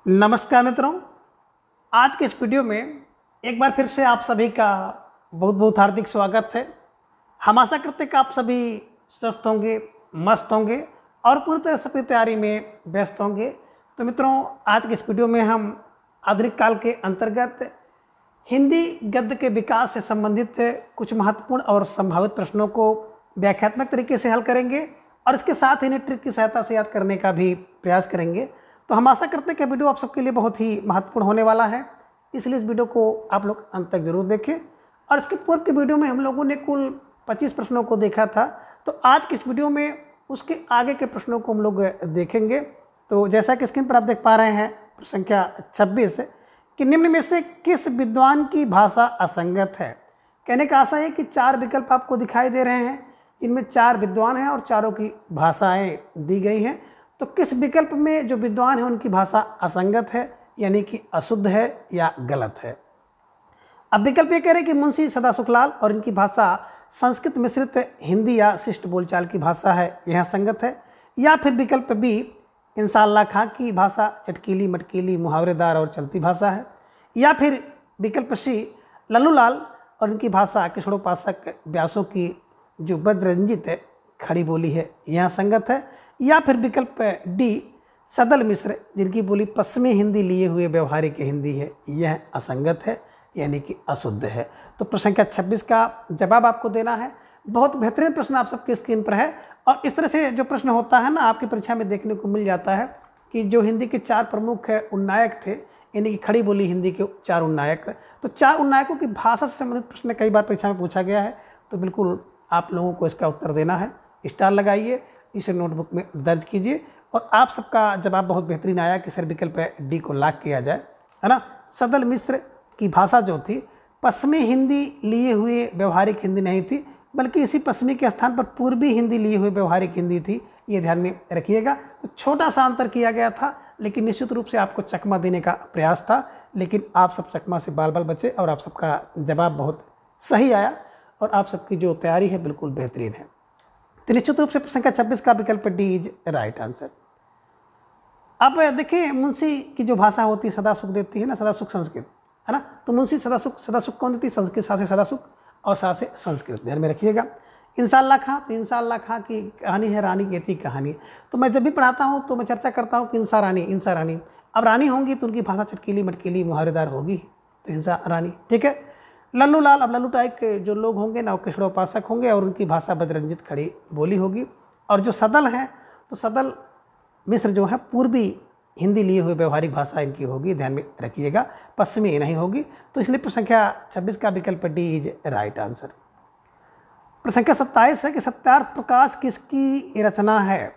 नमस्कार मित्रों, आज के इस वीडियो में एक बार फिर से आप सभी का बहुत बहुत हार्दिक स्वागत है। हम आशा करते हैं कि आप सभी स्वस्थ होंगे, मस्त होंगे और पूरी तरह से अपनी तैयारी में व्यस्त होंगे। तो मित्रों, आज के इस वीडियो में हम आधुनिक काल के अंतर्गत हिंदी गद्य के विकास से संबंधित कुछ महत्वपूर्ण और संभावित प्रश्नों को व्याख्यात्मक तरीके से हल करेंगे और इसके साथ इन्हें ट्रिक की सहायता से याद करने का भी प्रयास करेंगे। तो हम आशा करते हैं कि वीडियो आप सबके लिए बहुत ही महत्वपूर्ण होने वाला है, इसलिए इस वीडियो को आप लोग अंत तक जरूर देखें। और इसके पूर्व के वीडियो में हम लोगों ने कुल 25 प्रश्नों को देखा था, तो आज की इस वीडियो में उसके आगे के प्रश्नों को हम लोग देखेंगे। तो जैसा कि स्क्रीन पर आप देख पा रहे हैं, संख्या 26 कि निम्न में से किस विद्वान की भाषा असंगत है। कहने का आशा है कि 4 विकल्प आपको दिखाई दे रहे हैं, इनमें 4 विद्वान हैं और चारों की भाषाएं दी गई हैं। तो किस विकल्प में जो विद्वान है उनकी भाषा असंगत है, यानी कि अशुद्ध है या गलत है। अब विकल्प ये कह रहे हैं कि मुंशी सदा सुखलाल और इनकी भाषा संस्कृत मिश्रित हिंदी या शिष्ट बोलचाल की भाषा है, यह संगत है। या फिर विकल्प बी, इंसाल्लाह खां की भाषा चटकीली मटकीली मुहावरेदार और चलती भाषा है। या फिर विकल्प सी, लल्लू लाल और इनकी भाषा किशोरोपासक व्यासों की जो बदरंजित खड़ी बोली है, यह संगत है। या फिर विकल्प डी, सदल मिश्र जिनकी बोली पश्चिमी हिंदी लिए हुए व्यवहारिक हिंदी है, यह असंगत है, यानी कि अशुद्ध है। तो प्रश्न संख्या 26 का जवाब आपको देना है। बहुत बेहतरीन प्रश्न आप सबके स्क्रीन पर है और इस तरह से जो प्रश्न होता है ना, आपकी परीक्षा में देखने को मिल जाता है कि जो हिंदी के 4 प्रमुख उन्नायक थे, यानी कि खड़ी बोली हिंदी के 4 उन्नायक, तो 4 उन्नायकों की भाषा से संबंधित प्रश्न कई बार परीक्षा में पूछा गया है। तो बिल्कुल आप लोगों को इसका उत्तर देना है। स्टार लगाइए, इसे नोटबुक में दर्ज कीजिए। और आप सबका जवाब बहुत बेहतरीन आया कि सर विकल्प डी को लॉक किया जाए, है ना। सदल मिश्र की भाषा जो थी पश्चिमी हिंदी लिए हुए व्यवहारिक हिंदी नहीं थी, बल्कि इसी पश्चिमी के स्थान पर पूर्वी हिंदी लिए हुए व्यवहारिक हिंदी थी, ये ध्यान में रखिएगा। तो छोटा सा अंतर किया गया था, लेकिन निश्चित रूप से आपको चकमा देने का प्रयास था, लेकिन आप सब चकमा से बाल बाल बचे और आप सबका जवाब बहुत सही आया और आप सबकी जो तैयारी है बिल्कुल बेहतरीन है। तो निश्चित रूप से प्रश्न संख्या 26 का विकल्प डी इज राइट आंसर। अब देखिए, मुंशी की जो भाषा होती है सदा सुख देती है ना, सदा सुख संस्कृत, है ना। तो मुंशी सदा सुख कौन देती है? संस्कृत सा से सदा सुख और सा से संस्कृत, ध्यान में रखिएगा। इंसाल्लाह खां, तो इंसाल्लाह खां की कहानी है रानी कहती कहानी। तो मैं जब भी पढ़ाता हूँ तो मैं चर्चा करता हूँ कि इंसा रानी। अब रानी होंगी तो उनकी भाषा चटकीली मटकीली मुहावरेदार होगी, तो इंसा रानी, ठीक है। लल्लू लाल, अब लल्लू टाइप के जो लोग होंगे ना, वो किशोरोपासक होंगे और उनकी भाषा बदरंजित खड़ी बोली होगी। और जो सदल हैं, तो सदल मिश्र जो है पूर्वी हिंदी लिए हुए व्यवहारिक भाषा इनकी होगी, ध्यान में रखिएगा, पश्चिमी नहीं होगी। तो इसलिए प्रश्न संख्या 26 का विकल्प डी इज राइट आंसर। प्रश्न संख्या 27 है कि सत्यार्थ प्रकाश किसकी रचना है।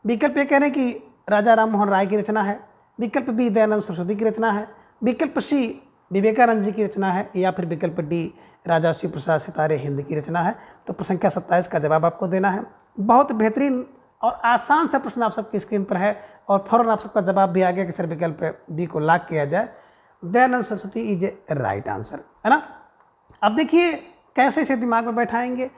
विकल्प ये कह रहे हैं कि राजा राम मोहन राय की रचना है। विकल्प बी, दयानंद सरस्वती की रचना है। विकल्प सी, विवेकानंद जी की रचना है। या फिर विकल्प डी, राजा शिव प्रसाद सितारे हिंद की रचना है। तो प्रश्न संख्या 27 का जवाब आपको देना है। बहुत बेहतरीन और आसान सा प्रश्न आप सबकी स्क्रीन पर है और फौरन आप सबका जवाब भी आ गया कि सर विकल्प डी को लॉक किया जाए, Dayanand Saraswati is right answer, है ना। अब देखिए कैसे इसे दिमाग में बैठाएंगे,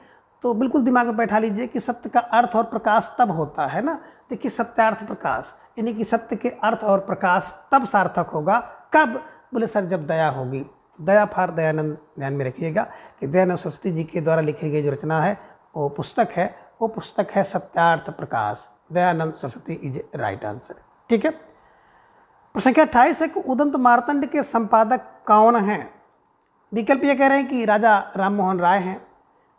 तो बिल्कुल दिमाग में बैठा लीजिए कि सत्य का अर्थ और प्रकाश तब होता है ना। देखिए, सत्यार्थ प्रकाश, यानी कि सत्य के अर्थ और प्रकाश तब सार्थक होगा, कब? बोले सर जब दया होगी। दया फार दयानंद, ध्यान में रखिएगा कि दयानंद सरस्वती जी के द्वारा लिखी गई जो रचना है वो पुस्तक है Satyarth Prakash. Dayanand Saraswati is right answer, ठीक है। प्रश्न संख्या 28 है कि उदंत मार्तंड के संपादक कौन हैं। विकल्प ये कह रहे हैं कि राजा राम मोहन राय हैं।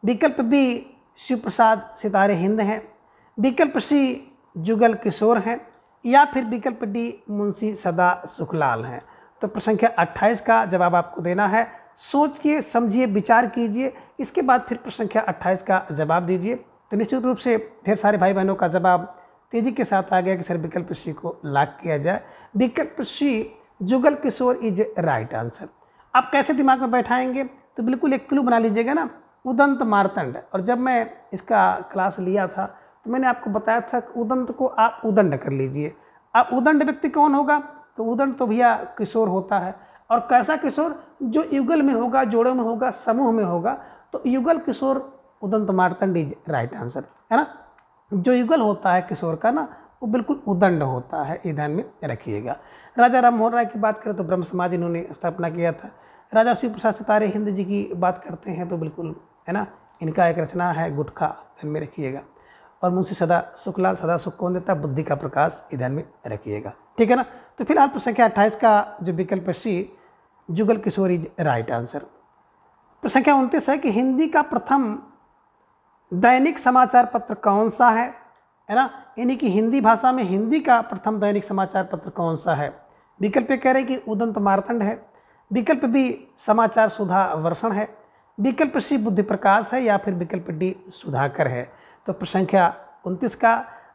विकल्प बी, शिव प्रसाद सितारे हिंद हैं। विकल्प सी, जुगल किशोर हैं। या फिर विकल्प डी, मुंशी सदा सुखलाल हैं। तो प्रश्न संख्या 28 का जवाब आपको देना है। सोचिए, समझिए, विचार कीजिए, इसके बाद फिर प्रश्न संख्या 28 का जवाब दीजिए। तो निश्चित रूप से ढेर सारे भाई बहनों का जवाब तेजी के साथ आ गया कि सर विकल्प सी को लॉक किया जाए। विकल्प सी, Jugal Kishore is right answer. आप कैसे दिमाग में बैठाएंगे, तो बिल्कुल एक क्लू बना लीजिएगा ना, उदंत मार्तंड। और जब मैं इसका क्लास लिया था तो मैंने आपको बताया था कि उदंत को आप उदंड कर लीजिए। आप उदंड व्यक्ति कौन होगा, तो उदंड तो भैया किशोर होता है। और कैसा किशोर? जो युगल में होगा, जोड़ों में होगा, समूह में होगा। तो Yugal Kishore Udant Martand is right answer, है ना। जो युगल होता है किशोर का ना, वो बिल्कुल उदंड होता है, ये ध्यान में रखिएगा। राजा राम मोहन राय की बात करें तो ब्रह्म समाज इन्होंने स्थापना किया था। राजा शिव प्रसाद सितारे हिंद जी की बात करते हैं तो बिल्कुल है ना, इनका एक रचना है गुटखा, ध्यान में रखिएगा। और मुंशी सदा सुखलाल, सदा सुख कौन देता, बुद्धि का प्रकाश, ये ध्यान में रखिएगा, ठीक है ना। तो फिलहाल प्रश्न संख्या 28 का जो विकल्प सी Jugal Kishore is right answer. प्रश्न संख्या 29 है कि हिंदी का प्रथम दैनिक समाचार पत्र कौन सा है ना, यानी कि हिंदी भाषा में हिंदी का प्रथम दैनिक समाचार पत्र कौन सा है। विकल्प कह रहे हैं कि उदंत मार्तंड है, विकल्प बी समाचार सुधा वर्षण है, विकल्प सी बुद्धि प्रकाश है, या फिर विकल्प डी सुधाकर है। तो प्रश्न संख्या 29 का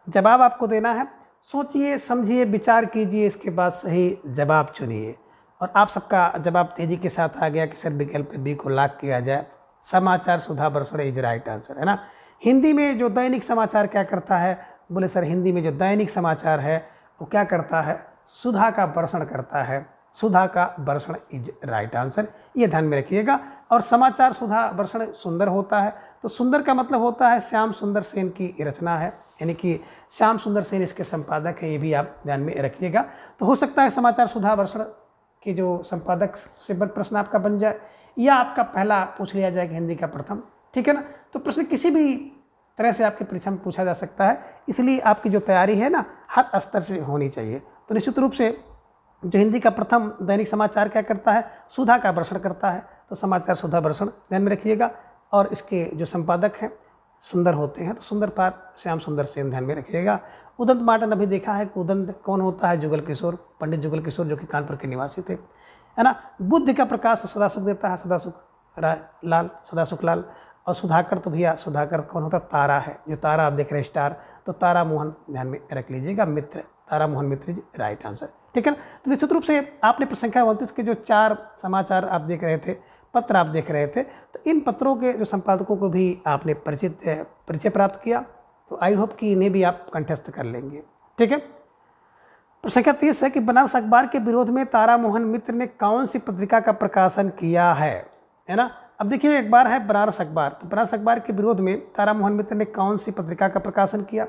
जवाब आपको देना है। सोचिए, समझिए, विचार कीजिए, इसके बाद सही जवाब चुनिए। और आप सबका जवाब तेजी के साथ आ गया कि सर विकल्प बी को लॉक किया जाए, समाचार सुधा वर्षण इज राइट आंसर, है ना। हिंदी में जो दैनिक समाचार क्या करता है, बोले सर हिंदी में जो दैनिक समाचार है वो क्या करता है, सुधा का वर्षण करता है, सुधा का वर्षण इज राइट आंसर, ये ध्यान में रखिएगा। और समाचार सुधा वर्षण सुंदर होता है, तो सुंदर का मतलब होता है श्याम सुंदर सेन की रचना है, यानी कि श्याम सुंदर सेन इसके संपादक हैं, ये भी आप ध्यान में रखिएगा। तो हो सकता है समाचार सुधा वर्षण के जो संपादक से प्रश्न आपका बन जाए, या आपका पहला पूछ लिया जाए कि हिंदी का प्रथम, ठीक है ना। तो प्रश्न किसी भी तरह से आपके परीक्षा में पूछा जा सकता है, इसलिए आपकी जो तैयारी है ना हर स्तर से होनी चाहिए। तो निश्चित रूप से जो हिंदी का प्रथम दैनिक समाचार क्या करता है, सुधा का वर्षण करता है, तो समाचार सुधा वर्षण ध्यान में रखिएगा। और इसके जो संपादक हैं सुंदर होते हैं, तो सुंदर पार श्याम सुंदर सेन ध्यान में रखिएगा। उदंत मार्तंड अभी देखा है कि उदंत कौन होता है, जुगल किशोर, पंडित जुगल किशोर जो कि कानपुर के निवासी थे, है ना। बुद्धि का प्रकाश सदा सुख देता है, सदा सुख लाल, सदा सुख लाल। और सुधाकर तो भैया सुधाकर कौन होता, तारा है, जो तारा आप देख रहे हैं स्टार, तो तारा मोहन ध्यान में रख लीजिएगा, मित्र, तारा मोहन मित्र जी राइट आंसर, ठीक है ना। तो निश्चित रूप से आपने प्रश्न संख्या 29 के जो 4 समाचार आप देख रहे थे, पत्र आप देख रहे थे, तो इन पत्रों के जो संपादकों को भी आपने परिचय प्राप्त किया, तो आई होप कि इन्हें भी आप कंठस्थ कर लेंगे, ठीक है। प्रश्न संख्या 30 है कि बनारस अखबार के विरोध में तारा मोहन मित्र ने कौन सी पत्रिका का प्रकाशन किया है ना। अब देखिए एक बार है बनारस अखबार, तो बनारस अखबार के विरोध में तारा मोहन मित्र ने कौन सी पत्रिका का प्रकाशन किया।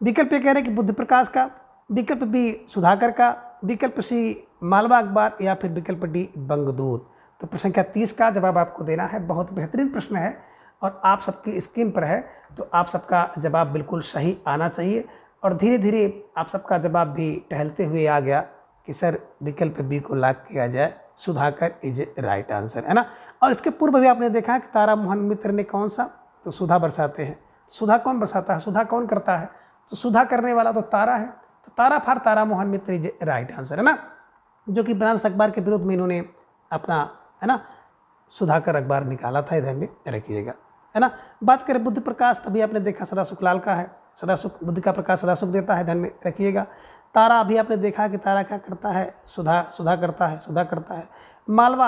विकल्प ये कह रहे हैं कि बुद्धि प्रकाश का, विकल्प बी सुधाकर का, विकल्प सी मालवा अखबार, या फिर विकल्प डी बंगदूत। तो प्रश्न संख्या 30 का जवाब आपको देना है। बहुत बेहतरीन प्रश्न है और आप सबकी स्क्रीन पर है, तो आप सबका जवाब बिल्कुल सही आना चाहिए। और धीरे धीरे आप सबका जवाब भी टहलते हुए आ गया कि सर विकल्प बी को लॉक किया जाए, सुधाकर इज राइट आंसर, है ना। और इसके पूर्व भी आपने देखा है कि तारा मोहन मित्र ने कौन सा, तो सुधा बरसाते हैं। सुधा कौन बरसाता है, सुधा कौन करता है, तो सुधा करने वाला तो तारा है, तो तारा फार तारा मोहन मित्र इज राइट आंसर, है ना। जो कि बनारस अखबार के विरोध में इन्होंने अपना, है ना, सुधाकर अखबार निकाला था, इधर में रखिएगा, है ना। बात करें बुद्धि प्रकाश, तभी आपने देखा सदा सुख लाल का है, सदा सुख, बुद्धि का प्रकाश सदा सुख देता है, ध्यान में रखिएगा। तारा अभी आपने देखा कि तारा क्या करता है, सुधा करता है, सुधा करता है। मालवा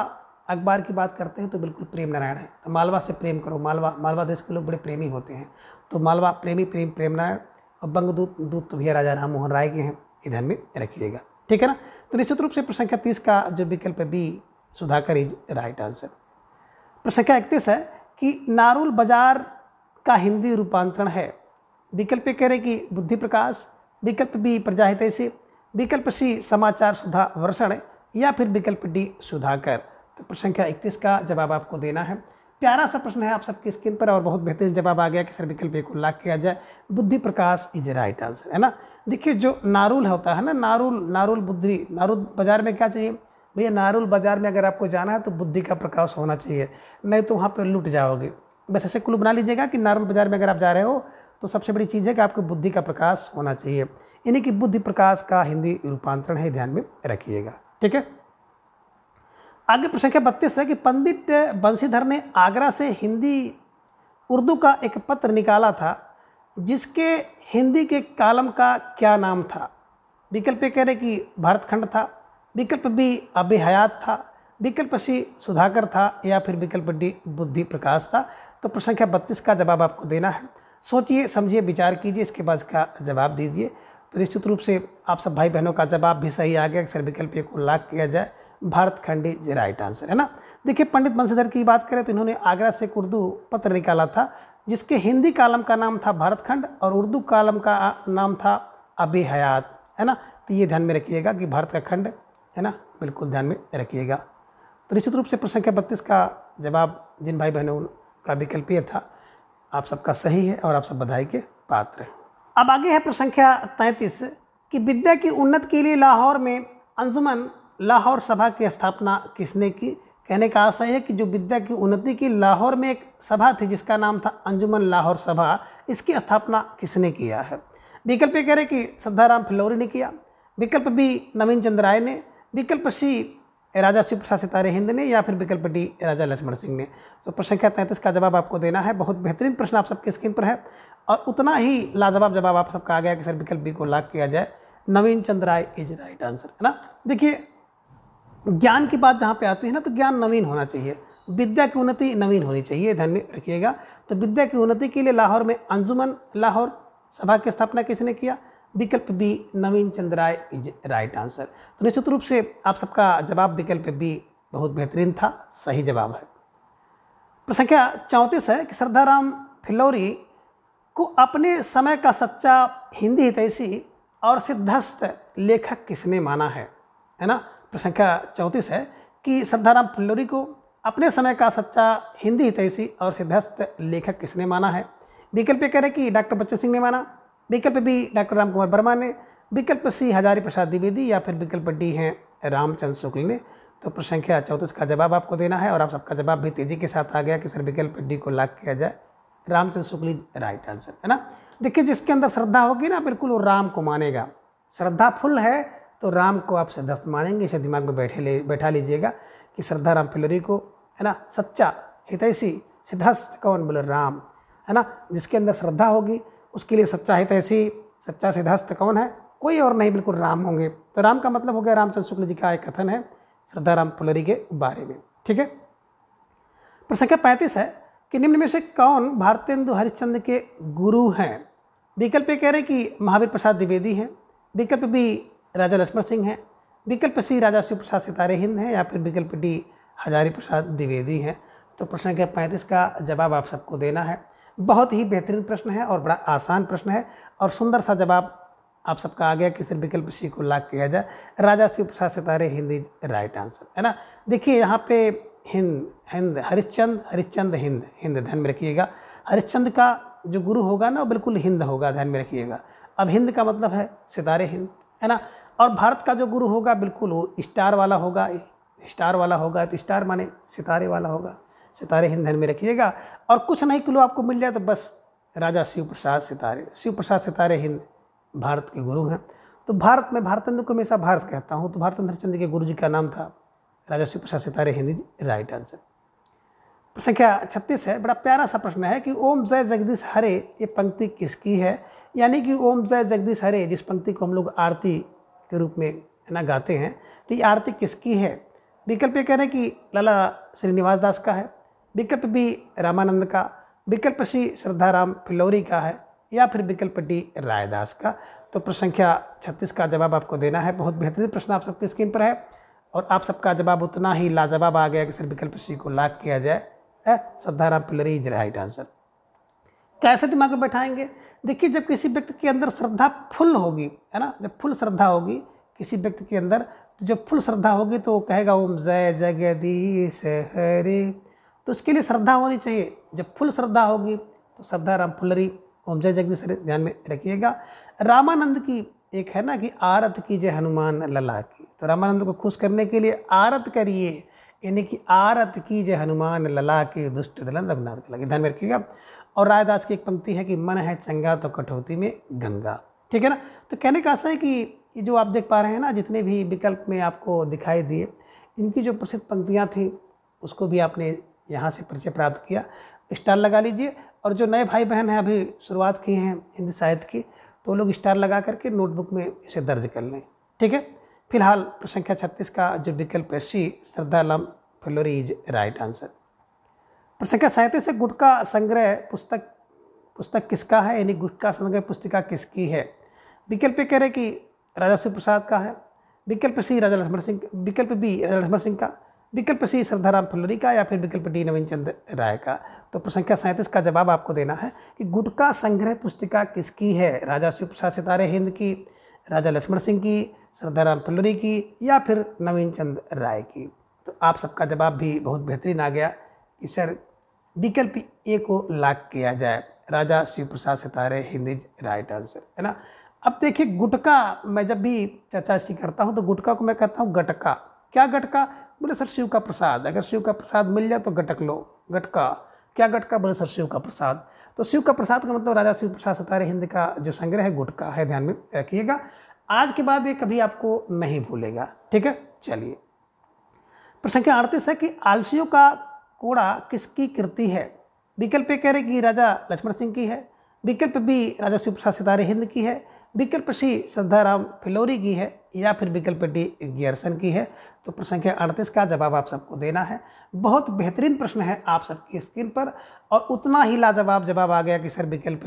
अखबार की बात करते हैं तो बिल्कुल प्रेम नारायण है, तो मालवा से प्रेम करो, मालवा देश के लोग बड़े प्रेमी होते हैं, तो मालवा प्रेम नारायण। और बंगदूत, दूत तो भैया राजा राम मोहन राय के हैं, ये ध्यान में रखिएगा, ठीक है ना। तो निश्चित रूप से प्रश्न संख्या 30 का जो विकल्प B Sudhakar is right answer. प्रश्न संख्या 31 है कि नारुल बाजार का हिंदी रूपांतरण है। विकल्प कह रहे कि बुद्धि प्रकाश, विकल्प बी प्रजाहितैषी, विकल्प सी समाचार सुधा वर्षण, या फिर विकल्प डी सुधाकर। तो प्रश्न संख्या 31 का जवाब आपको देना है। प्यारा सा प्रश्न है आप सबकी स्क्रीन पर, और बहुत बेहतरीन जवाब आ गया कि सर विकल्प ए को लॉक किया जाए, बुद्धि प्रकाश इज राइट आंसर, है ना। देखिए जो नारुल होता है ना, नारुल बुद्धि, नारुल बाजार में क्या चाहिए भैया, नारुल बाजार में अगर आपको जाना है तो बुद्धि का प्रकाश होना चाहिए, नहीं तो वहाँ पर लूट जाओगे। बस ऐसे क्लू बना लीजिएगा कि नारुल बाजार में अगर आप जा रहे हो तो सबसे बड़ी चीज़ है कि आपको बुद्धि का प्रकाश होना चाहिए, यानी कि बुद्धि प्रकाश का हिंदी रूपांतरण है, ध्यान में रखिएगा, ठीक है। आगे प्रश्न संख्या 32 है कि पंडित बंशीधर ने आगरा से हिंदी उर्दू का एक पत्र निकाला था, जिसके हिंदी के कालम का क्या नाम था। विकल्प कह रहे कि भारतखंड था, विकल्प बी अब हयात था, विकल्प सी सुधाकर था, या फिर विकल्प डी बुद्धि प्रकाश था। तो प्रश्न संख्या 32 का जवाब आपको देना है। सोचिए, समझिए, विचार कीजिए, इसके बाद इसका जवाब दीजिए। तो निश्चित रूप से आप सब भाई बहनों का जवाब भी सही आ गया कि सर विकल्प ए को लॉक किया जाए, भारतखंड इज राइट आंसर, है ना। देखिए पंडित बंशीधर की बात करें तो इन्होंने आगरा से एक उर्दू पत्र निकाला था, जिसके हिंदी कालम का नाम था भारतखंड और उर्दू कालम का नाम था अभी हयात, है ना। तो ये ध्यान में रखिएगा कि भारत का खंड, है ना, बिल्कुल ध्यान में रखिएगा। तो निश्चित रूप से प्रश्न संख्या 32 का जवाब जिन भाई बहनों का विकल्प ये था, आप सबका सही है और आप सब बधाई के पात्र हैं। अब आगे है प्रश्न संख्या 33 कि विद्या की उन्नति के लिए लाहौर में अंजुमन लाहौर सभा की स्थापना किसने की। कहने का आशय है कि जो विद्या की उन्नति की लाहौर में एक सभा थी जिसका नाम था अंजुमन लाहौर सभा, इसकी स्थापना किसने किया है। विकल्प ए कह रहे कि श्रद्धाराम फिल्लौरी ने किया, विकल्प बी नवीन चंद्र राय ने, विकल्प सी राजा शिव प्रसाद सितारे हिंद ने, या फिर विकल्प डी राजा लक्ष्मण सिंह ने। तो प्रश्न संख्या 33 का जवाब आपको देना है। बहुत बेहतरीन प्रश्न आप सबके स्क्रीन पर है और उतना ही लाजवाब जवाब आप सबका आ गया कि सर विकल्प बी को लॉक किया जाए, नवीन Chandra Rai is right answer, है ना। देखिए ज्ञान की बात जहाँ पे आती है ना, तो ज्ञान नवीन होना चाहिए, विद्या की उन्नति नवीन होनी चाहिए, ध्यान में रखिएगा। तो विद्या की उन्नति के लिए लाहौर में अंजुमन लाहौर सभा की स्थापना किसने किया, विकल्प B Naveen Chandra Rai is right answer. तो निश्चित रूप से आप सबका जवाब विकल्प बी बहुत बेहतरीन था, सही जवाब है। प्रश्न संख्या 34 है कि श्रद्धाराम फिल्लौरी को अपने समय का सच्चा हिंदी हितैषी और सिद्धस्थ लेखक किसने माना है ना। प्रश्न संख्या 34 है कि श्रद्धाराम फिल्लौरी को अपने समय का सच्चा हिंदी हितैषी और सिद्धस्थ लेखक किसने माना है। विकल्प कह रहे कि डॉक्टर बच्चन सिंह ने माना, विकल्प बी डॉक्टर राम कुमार वर्मा ने, विकल्प सी हजारी प्रसाद द्विवेदी, या फिर विकल्प डी हैं रामचंद्र शुक्ल ने। तो प्रश्न संख्या 34 का जवाब आपको देना है और आप सबका जवाब भी तेजी के साथ आ गया कि सर विकल्प डी को लॉक किया जाए, रामचंद्र शुक्ल राइट आंसर, है ना। देखिए जिसके अंदर श्रद्धा होगी ना, बिल्कुल वो राम को मानेगा। श्रद्धा फुल है तो राम को आप सिद्धस्थ मानेंगे। इसे दिमाग में बैठा लीजिएगा कि श्रद्धाराम फिल्लौरी को, है ना, सच्चा हितैषी सिद्धस्थ कौन, बोले राम, है ना। जिसके अंदर श्रद्धा होगी उसके लिए सच्चा हितैषी सच्चा सिद्धस्थ कौन है, कोई और नहीं, बिल्कुल राम होंगे। तो राम का मतलब हो गया रामचंद्र शुक्ल जी का एक कथन है श्रद्धाराम फिल्लौरी के बारे में, ठीक है। प्रश्न संख्या 35 है कि निम्न में से कौन भारतेंदु हरिश्चंद्र के गुरु हैं। विकल्प ए कह रहे कि महावीर प्रसाद द्विवेदी हैं, विकल्प बी राजा लक्ष्मण सिंह हैं, विकल्प सी राजा शिव प्रसाद सितारे हिंद हैं, या फिर विकल्प डी हजारी प्रसाद द्विवेदी हैं। तो प्रश्न संख्या 35 का जवाब आप सबको देना है। बहुत ही बेहतरीन प्रश्न है और बड़ा आसान प्रश्न है और सुंदर सा जवाब आप सबका आ गया कि सिर्फ विकल्प सी को लॉक किया जाए, राजा शिव प्रसाद सितारे हिंद राइट आंसर, है ना। देखिए यहाँ पे हिंद हरिश्चंद्र हिंद ध्यान में रखिएगा। हरिश्चंद्र का जो गुरु होगा ना वो बिल्कुल हिंद होगा, ध्यान में रखिएगा। अब हिंद का मतलब है सितारे हिंद, है ना। और भारत का जो गुरु होगा बिल्कुल वो स्टार वाला होगा, तो स्टार माने सितारे वाला होगा, सितारे हिंद ध्यान में रखिएगा। और कुछ नहीं किलो आपको मिल जाए तो बस राजा शिव प्रसाद सितारे हिंद भारत के गुरु हैं। तो भारत में भारतेंदु को हमेशा भारत कहता हूँ, तो भारतेंदु हरिश्चंद्र के गुरु जी का नाम था राजा शिव प्रसाद सितारे हिंद राइट आंसर। संख्या 36 है, बड़ा प्यारा सा प्रश्न है कि ओम जय जगदीश हरे ये पंक्ति किसकी है। यानी कि ओम जय जगदीश हरे जिस पंक्ति को हम लोग आरती के रूप में, है ना, गाते हैं, तो ये आरती किसकी है। विकल्प ये कह रहे हैं कि लाला श्रीनिवास दास का है, विकल्प बी रामानंद का, विकल्प सी श्रद्धाराम फिल्लौरी का है, या फिर विकल्प डी रायदास का। तो प्रश्न संख्या 36 का जवाब आपको देना है। बहुत बेहतरीन प्रश्न आप सबकी स्क्रीन पर है और आप सबका जवाब उतना ही लाजवाब आ गया कि सिर्फ विकल्प सी को लॉक किया जाए, Shraddharam Phillauri is right answer. कैसे दिमाग में बैठाएंगे। देखिए जब किसी व्यक्ति के अंदर श्रद्धा फुल होगी, है ना, जब फुल श्रद्धा होगी किसी व्यक्ति के अंदर, तो जब फुल श्रद्धा होगी तो वो कहेगा ओम जय जगदीश हरे, तो उसके लिए श्रद्धा होनी चाहिए। जब फुल श्रद्धा होगी तो श्रद्धाराम फिल्लौरी ओम जय जगदीश हरे ध्यान में रखिएगा। रामानंद की एक है ना कि आरत कीजिए हनुमान लला की, तो रामानंद को खुश करने के लिए आरत करिए, यानी कि आरत कीजिए हनुमान लला के दुष्ट दलन रघुनाथ के लगे, ध्यान में रखिएगा। और रायदास की एक पंक्ति है कि मन है चंगा तो कटौती में गंगा, ठीक है ना। तो कहने का आशा है कि ये जो आप देख पा रहे हैं ना, जितने भी विकल्प में आपको दिखाई दिए, इनकी जो प्रसिद्ध पंक्तियाँ थी उसको भी आपने यहाँ से परिचय प्राप्त किया। स्टार लगा लीजिए और जो नए भाई बहन हैं अभी शुरुआत की हैं हिंदी साहित्य की, तो लोग स्टार लगा करके नोटबुक में इसे दर्ज कर लें, ठीक है। फिलहाल प्रश्न संख्या 36 का जो विकल्प है C Shraddharam Phillauri is right answer. प्रश्न संख्या 37 से गुटका संग्रह पुस्तक किसका है, यानी गुटका संग्रह पुस्तिका किसकी है। विकल्प कह रहे कि राजा शिव प्रसाद का है, विकल्प सी राजा लक्ष्मण सिंह, विकल्प बी राजा लक्ष्मण सिंह का, विकल्प सी श्रद्धाराम फिल्लौरी का, या फिर विकल्प डी नवीन चंद्र राय का। तो प्रश्न संख्या 37 का जवाब आपको देना है कि गुटका संग्रह पुस्तिका किसकी है? राजा शिव प्रसाद सितारे हिंद की, राजा लक्ष्मण सिंह की, श्रद्धाराम फिल्लोरी की, या फिर नवीन चंद राय की? तो आप सबका जवाब भी बहुत बेहतरीन आ गया कि सर विकल्प ए को लॉक किया जाए, राजा शिव प्रसाद सितारे हिंद इज राइट आंसर, है ना। अब देखिए गुटका, मैं जब भी चर्चा इसकी करता हूँ तो गुटका को मैं कहता हूँ गटका। क्या गटका? बोले सर शिव का प्रसाद, अगर शिव का प्रसाद मिल जाए तो गटक लो। गटका क्या? गटका? बोले सर शिव का प्रसाद। तो शिव का प्रसाद का मतलब राजा शिव प्रसाद सितारे हिंद का जो संग्रह है गुटका है, ध्यान में रखिएगा। आज के बाद ये कभी आपको नहीं भूलेगा, ठीक है। चलिए प्रश्न संख्या 38 है कि आलसियों का कोड़ा किसकी कृति है? विकल्प ए कह रहे कि राजा लक्ष्मण सिंह की है, विकल्प बी राजा शिव प्रसाद सितारे हिंद की है, विकल्प सी श्रद्धाराम फिल्लोरी की है, या फिर विकल्प डी गियरसन की है। तो प्रश्न संख्या 38 का जवाब आप सबको देना है। बहुत बेहतरीन प्रश्न है आप सबकी स्क्रीन पर, और उतना ही लाजवाब जवाब आ गया कि सर विकल्प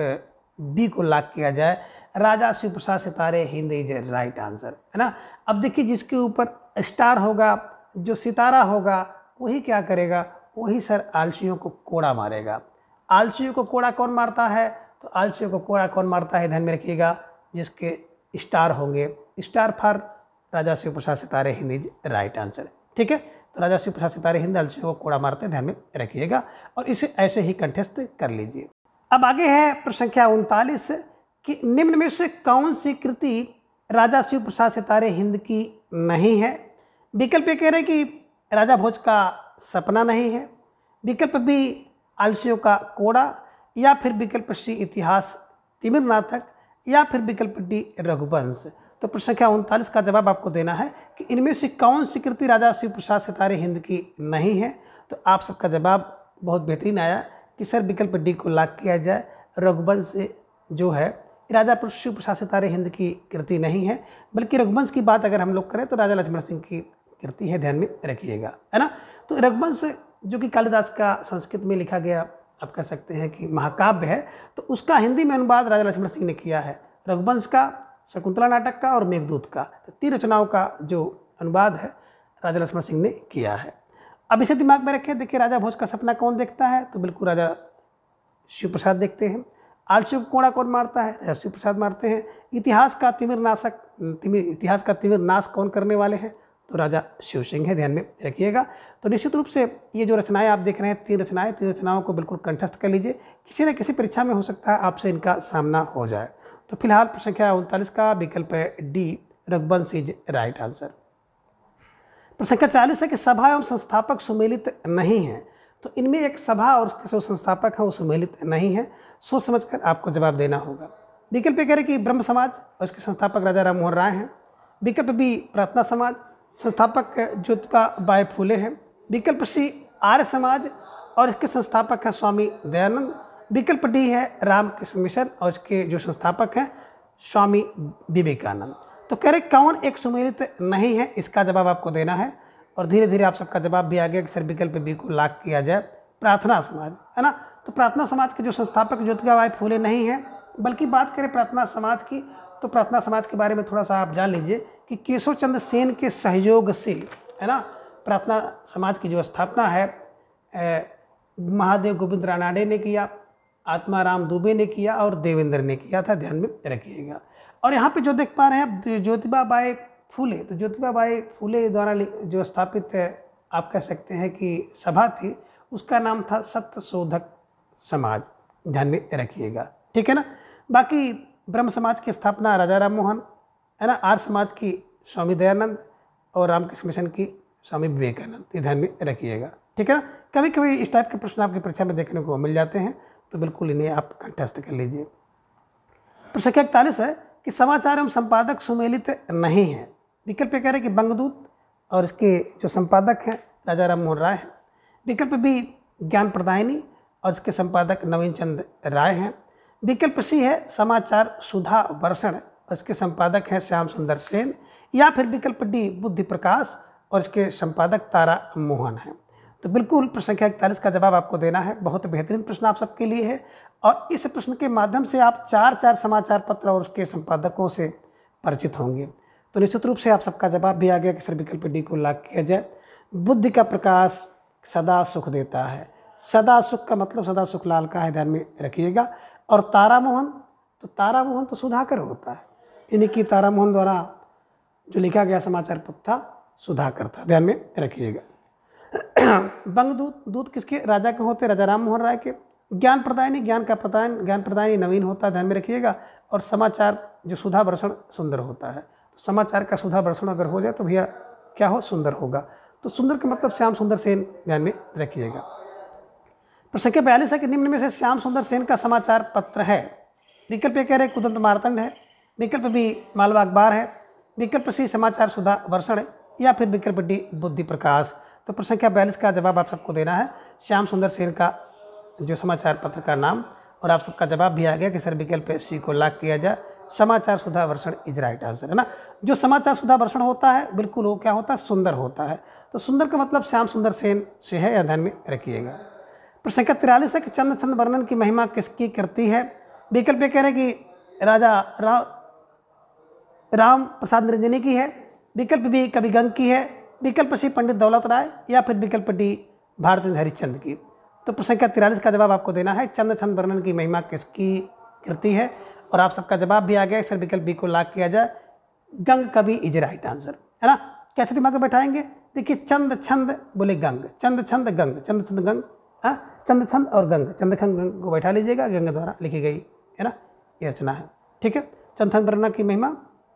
बी को लॉक किया जाए, राजा शिव प्रसाद सितारे हिंद इज राइट आंसर, है ना। अब देखिए जिसके ऊपर स्टार होगा, जो सितारा होगा, वही क्या करेगा? वही सर आलसियों को कोड़ा मारेगा। आलसियों को कोड़ा कौन मारता है? तो आलसियों को कोड़ा कौन मारता है, ध्यान में रखिएगा, जिसके स्टार होंगे। स्टार फॉर राजा शिव प्रसाद सितारे हिंद इज राइट आंसर, ठीक है। तो राजा शिव प्रसाद सितारे हिंद आलसियों को कोड़ा मारते हैं, ध्यान में रखिएगा, और इसे ऐसे ही कंठस्थ कर लीजिए। अब आगे है प्रश्न संख्या 39 कि निम्न में से कौन सी कृति राजा शिव प्रसाद सितारे हिंद की नहीं है? विकल्प ये कह रहे कि राजा भोज का सपना नहीं है, विकल्प बी आलसियों का कोड़ा, या फिर विकल्प सी इतिहास तिमिर नाटक, या फिर विकल्प डी रघुवंश। तो प्रश्न संख्या 39 का जवाब आपको देना है कि इनमें से कौन सी कृति राजा शिव प्रसाद सितारे हिंद की नहीं है। तो आप सबका जवाब बहुत बेहतरीन आया कि सर विकल्प डी को लॉक किया जाए, रघुवंश जो है राजा शिव प्रसाद सितारे हिंद की कृति नहीं है, बल्कि रघुवंश की बात अगर हम लोग करें तो राजा लक्ष्मण सिंह की कृति है, ध्यान में रखिएगा, है ना। तो रघुवंश जो कि कालिदास का संस्कृत में लिखा गया, आप कह सकते हैं कि महाकाव्य है, तो उसका हिंदी में अनुवाद राजा लक्ष्मण सिंह ने किया है। रघुवंश का, शकुंतला नाटक का और मेघदूत का, तो 3 रचनाओं का जो अनुवाद है राजा लक्ष्मण सिंह ने किया है। अब इसे दिमाग में रखें। देखिए राजा भोज का सपना कौन देखता है? तो बिल्कुल राजा शिव प्रसाद देखते हैं। आलसियों को कोड़ा कौन मारता है? राजा शिव प्रसाद मारते हैं। इतिहास का तिमिर नाश कौन करने वाले हैं? तो राजा शिव सिंह है, ध्यान में रखिएगा। तो निश्चित रूप से ये जो रचनाएं आप देख रहे हैं, 3 रचनाओं को बिल्कुल कंठस्थ कर लीजिए। किसी न किसी परीक्षा में हो सकता है आपसे इनका सामना हो जाए। तो फिलहाल प्रश्न संख्या 39 का विकल्प है D, Raghuvansh is right answer. प्रश्न संख्या 40 है कि सभा एवं संस्थापक सुमेलित नहीं है। तो इनमें एक सभा और उसके जो संस्थापक है वो सुमेलित नहीं है। सोच समझकर आपको जवाब देना होगा। विकल्प कह रहे कि ब्रह्म समाज और इसके संस्थापक राजा राम मोहन राय हैं। विकल्प बी प्रार्थना समाज, संस्थापक ज्योतिबा बाई फूले हैं। विकल्प सी आर्य समाज और इसके संस्थापक हैं स्वामी दयानंद। विकल्प डी है रामकृष्ण मिशन और इसके जो संस्थापक हैं स्वामी विवेकानंद। तो कह रहे कौन एक सुमेलित नहीं है, इसका जवाब आपको देना है। और धीरे धीरे आप सबका जवाब भी आ गया कि सर विकल्प बी को लॉक किया जाए, प्रार्थना समाज, है ना। तो प्रार्थना समाज के जो संस्थापक ज्योतिबा बाई फूले नहीं है, बल्कि बात करें प्रार्थना समाज की, तो प्रार्थना समाज के बारे में थोड़ा सा आप जान लीजिए कि केशव चंद्र सेन के सहयोग से, है ना, प्रार्थना समाज की जो स्थापना है महादेव गोविंद रानाडे ने किया, आत्माराम दुबे ने किया और देवेंद्र ने किया था, ध्यान में रखिएगा। और यहाँ पे जो देख पा रहे हैं ज्योतिबा बाई फूले, तो ज्योतिबा बाई फूले द्वारा जो स्थापित आप कह सकते हैं कि सभा थी, उसका नाम था सत्यशोधक समाज, ध्यान में रखिएगा, ठीक है ना। बाकी ब्रह्म समाज की स्थापना राजा राम मोहन, है ना, आर्य समाज की स्वामी दयानंद और रामकृष्ण मिशन की स्वामी विवेकानंद, ये ध्यान में रखिएगा, ठीक है ना। कभी कभी इस टाइप के प्रश्न आपकी परीक्षा में देखने को मिल जाते हैं, तो बिल्कुल इन्हें आप कंठस्थ कर लीजिए। प्रश्न 41 है कि समाचार एवं संपादक सुमेलित नहीं है। विकल्प कह रहे कि बंगदूत और इसके जो संपादक हैं राजा राम मोहन राय हैं। विकल्प बी ज्ञान प्रदायिनी और इसके संपादक नवीन चंद राय हैं। विकल्प सी है समाचार सुधा वर्षण और इसके संपादक हैं श्याम सुंदर सेन। या फिर विकल्प डी बुद्धि प्रकाश और इसके संपादक तारा मोहन हैं। तो बिल्कुल प्रश्न संख्या 41 का जवाब आपको देना है। बहुत बेहतरीन प्रश्न आप सबके लिए है और इस प्रश्न के माध्यम से आप 4 समाचार पत्र और उसके संपादकों से परिचित होंगे। तो निश्चित रूप से आप सबका जवाब भी आ गया कि सर विकल्प डी को लॉक किया जाए। बुद्धि का प्रकाश सदा सुख देता है, सदा सुख का मतलब सदा सुख लाल का है, ध्यान में रखिएगा। और तारामोहन, तो तारामोहन तो सुधाकर होता है, यानी कि तारामोहन द्वारा जो लिखा गया समाचार पत्र था सुधाकर था, ध्यान में रखिएगा। बंगदूत, दूत किसके? राजा के होते, राजा राम मोहन राय के। ज्ञान प्रदायनी, ज्ञान का प्रदान, ज्ञान प्रदायनी नवीन होता है, ध्यान में रखिएगा। और समाचार जो सुधा वर्षण सुंदर होता है, तो समाचार का सुधा वर्षण अगर हो जाए तो भैया क्या हो? सुंदर होगा। तो सुंदर का मतलब श्याम सुंदर सेन, ध्यान में रखिएगा। प्रश्न संख्या 42 है कि निम्न में से श्याम सुंदर सेन का समाचार पत्र है। विकल्प ए कह रहे कुदंत मार्तंड है, विकल्प बी मालवा अखबार है, विकल्प सी समाचार सुधा वर्षण है, या फिर विकल्प डी बुद्धि प्रकाश। तो प्रश्न संख्या 42 का जवाब आप सबको देना है श्याम सुंदर सेन का जो समाचार पत्र का नाम, और आप सबका जवाब भी आ गया कि सर विकल्प सी को लॉक किया जाए, समाचार सुधा वर्षण इज राइट आंसर, है ना। जो समाचार सुधा वर्षण होता है बिल्कुल वो क्या होता है? सुंदर होता है। तो सुंदर का मतलब श्याम सुंदर सेन से है, या ध्यान में रखिएगा। प्रश्न संख्या 43 है कि चंद छंद वर्णन की महिमा किसकी करती है? विकल्प ये कह रहे कि राजा राम प्रसाद निरंजनी की है, विकल्प बी कवि गंग की है, विकल्प सी पंडित दौलत राय, या फिर विकल्प डी भारतेंद्र हरिश्चंद्र की। तो प्रश्न संख्या 43 का जवाब आपको देना है चंद छंद वर्णन की महिमा किसकी कृति है, और आप सबका जवाब भी आ गया। सर विकल्प बी को लॉक किया जाए, गंग कवि इज राइट आंसर, है ना। कैसे दिमाग में बैठाएंगे? देखिए चंद छंद बोले गंग, चंद छंद गंग, चंद छंद गंग, हाँ चंद छंद और गंग, चंद छंद गंग को बैठा लीजिएगा, गंग द्वारा लिखी गई, है ना, ये रचना है, ठीक है। चंद छंद वर्णन की महिमा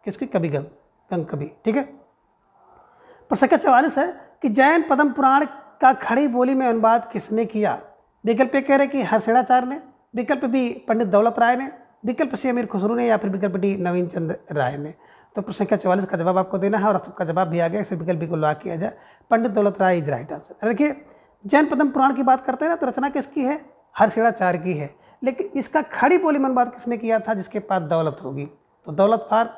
किसकी? कवि गंग, गंग कवि, ठीक है। प्रश्न संख्या 44 है कि जैन पद्म पुराण का खड़ी बोली में अनुवाद किसने किया? विकल्प ए कह रहे कि हर्षणाचार्य ने, विकल्प बी पंडित दौलत राय ने, विकल्प सी अमीर खुसरो ने, या फिर विकल्प डी नवीन चंद्र राय ने। तो प्रश्न संख्या 44 का जवाब आपको देना है, और सबका जवाब भी आ गया। इसलिए विकल्प बी को लॉक किया जाए, पंडित दौलत राय इज राइट आंसर। देखिए जैन पद्म पुराण की बात करते हैं ना, तो रचना किसकी है? हर्षणाचार्य की है, लेकिन इसका खड़ी बोली में अनुवाद किसने किया था? जिसके पास दौलत होगी, तो दौलत फॉर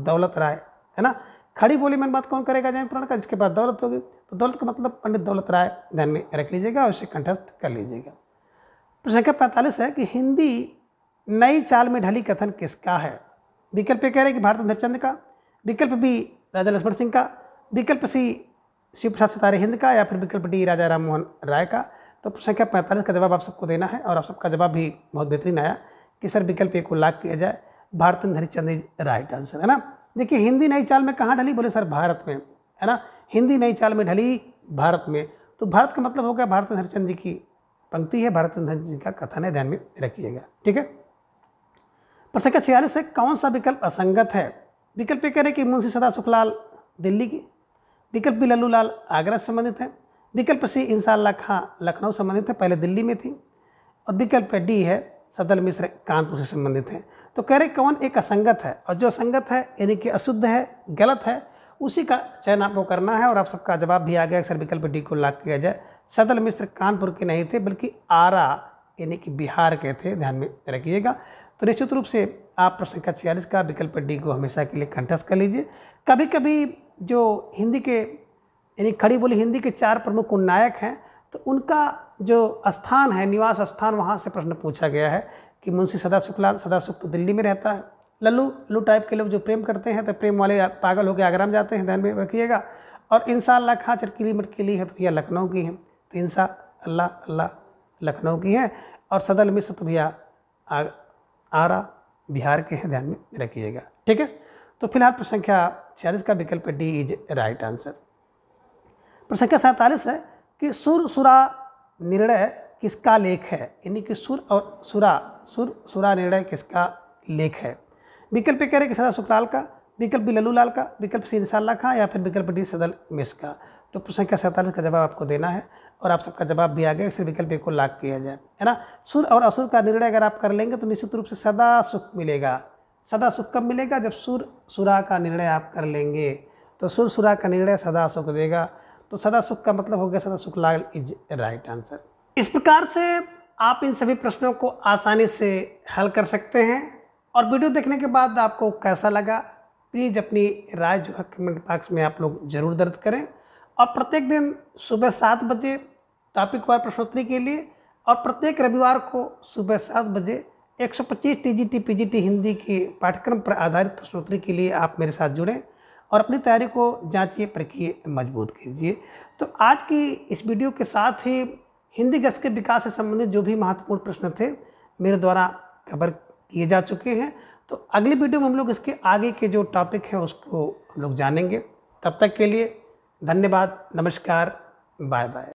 दौलत राय, है ना। खड़ी बोली में बात कौन करेगा जैन पुराण का? जिसके पास दौलत होगी, तो दौलत का मतलब पंडित दौलत राय, ध्यान में रख लीजिएगा और इसे कंठस्थ कर लीजिएगा। प्रश्न संख्या 45 है कि हिंदी नई चाल में ढली कथन किसका है? विकल्प ए कह रहे कि भारतेंद्र हरिश्चंद्र का, विकल्प बी राजा लक्ष्मण सिंह का, विकल्प सी शिव प्रसाद सितारे हिंद का, या फिर विकल्प डी राजा राम मोहन राय का। तो प्रश्न संख्या 45 का जवाब आप सबको देना है, और आप सबका जवाब भी बहुत बेहतरीन आया कि सर विकल्प ए को लॉक किया जाए, Bharatendra Harishchandra is right answer, है ना। देखिए हिंदी नई चाल में कहाँ ढली? बोले सर भारत में, है ना। हिंदी नई चाल में ढली भारत में, तो भारत का मतलब हो गया भारतेंद्र हरिश्चंद्र जी की पंक्ति है, भारतेंद्र हरिश्चंद्र जी का कथन है, ध्यान में रखिएगा, ठीक है। प्रश्न संख्या 46 है कौन सा विकल्प असंगत है? विकल्प ए कह रहे कि मुंशी सदा सुखलाल दिल्ली की, विकल्प बी लल्लू लाल आगरा से संबंधित है, विकल्प सी इंसाल्लाह खां लखनऊ संबंधित है, पहले दिल्ली में थी, और विकल्प डी है सदल मिश्र कानपुर से संबंधित है। तो कह रहे कौन एक असंगत है, और जो असंगत है यानी कि अशुद्ध है, गलत है, उसी का चयन आपको करना है, और आप सबका जवाब भी आ गया। अक्सर विकल्प डी को लॉक किया जाए, सदल मिश्र कानपुर के नहीं थे बल्कि आरा यानी कि बिहार के थे, ध्यान में रखिएगा। तो निश्चित रूप से आप प्रश्न संख्या 46 का विकल्प डी को हमेशा के लिए कंठस्थ कर लीजिए। कभी कभी जो हिंदी के यानी खड़ी बोली हिंदी के 4 प्रमुख नायक हैं, तो उनका जो स्थान है, निवास स्थान, वहाँ से प्रश्न पूछा गया है कि मुंशी सदा सुखलाल, सदा सुख तो दिल्ली में रहता है, लल्लू टाइप के लोग जो प्रेम करते हैं तो प्रेम वाले पागल होकर आगरा में जाते हैं, ध्यान में रखिएगा। और इंशाअल्लाह खां चरकीली मठ के लिए है तो भैया लखनऊ की हैं, तो इंशाअल्लाह अल्लाह लखनऊ की हैं, और सदल मिश्र तो भैया आरा बिहार के हैं, ध्यान में रखिएगा, ठीक है। तो फिलहाल प्रश्न संख्या 46 का विकल्प डी इज राइट आंसर। प्रश्न संख्या 47 है कि सुर सुरा निर्णय किसका लेख है, यानी कि सुर और सुरा निर्णय किसका लेख है? विकल्प कह रहे कि सदा सुखलाल का, विकल्प बी लल्लू लाल का, विकल्प सी इंशाअल्लाह खां, या फिर विकल्प डी सदल मिश्र का। तो प्रश्न संख्या 47 का जवाब आपको देना है, और आप सबका जवाब भी आ गया, इसलिए विकल्प ए को लॉक किया जाए, है ना। सुर और असुर का निर्णय अगर आप कर लेंगे तो निश्चित रूप से सदा सुख मिलेगा। सदा सुख कब मिलेगा? जब सुरा का निर्णय आप कर लेंगे, तो सुरा का निर्णय सदा सुख देगा। तो सदा सुख का मतलब हो गया सदा सुखलाल इज राइट आंसर। इस प्रकार से आप इन सभी प्रश्नों को आसानी से हल कर सकते हैं। और वीडियो देखने के बाद आपको कैसा लगा, प्लीज़ अपनी राय जो है कमेंट बॉक्स में आप लोग जरूर दर्ज करें। और प्रत्येक दिन सुबह 7 बजे टॉपिक वार प्रश्नोत्तरी के लिए, और प्रत्येक रविवार को सुबह 7 बजे 125 टीजीटी पीजीटी हिंदी के पाठ्यक्रम पर आधारित प्रश्नोत्तरी के लिए आप मेरे साथ जुड़ें और अपनी तैयारी को जांचिए, परखिए, मजबूत कीजिए। तो आज की इस वीडियो के साथ ही हिंदी गज़ल के विकास से संबंधित जो भी महत्वपूर्ण प्रश्न थे मेरे द्वारा कवर किए जा चुके हैं। तो अगली वीडियो में हम लोग इसके आगे के जो टॉपिक है उसको हम लोग जानेंगे। तब तक के लिए धन्यवाद, नमस्कार, बाय बाय।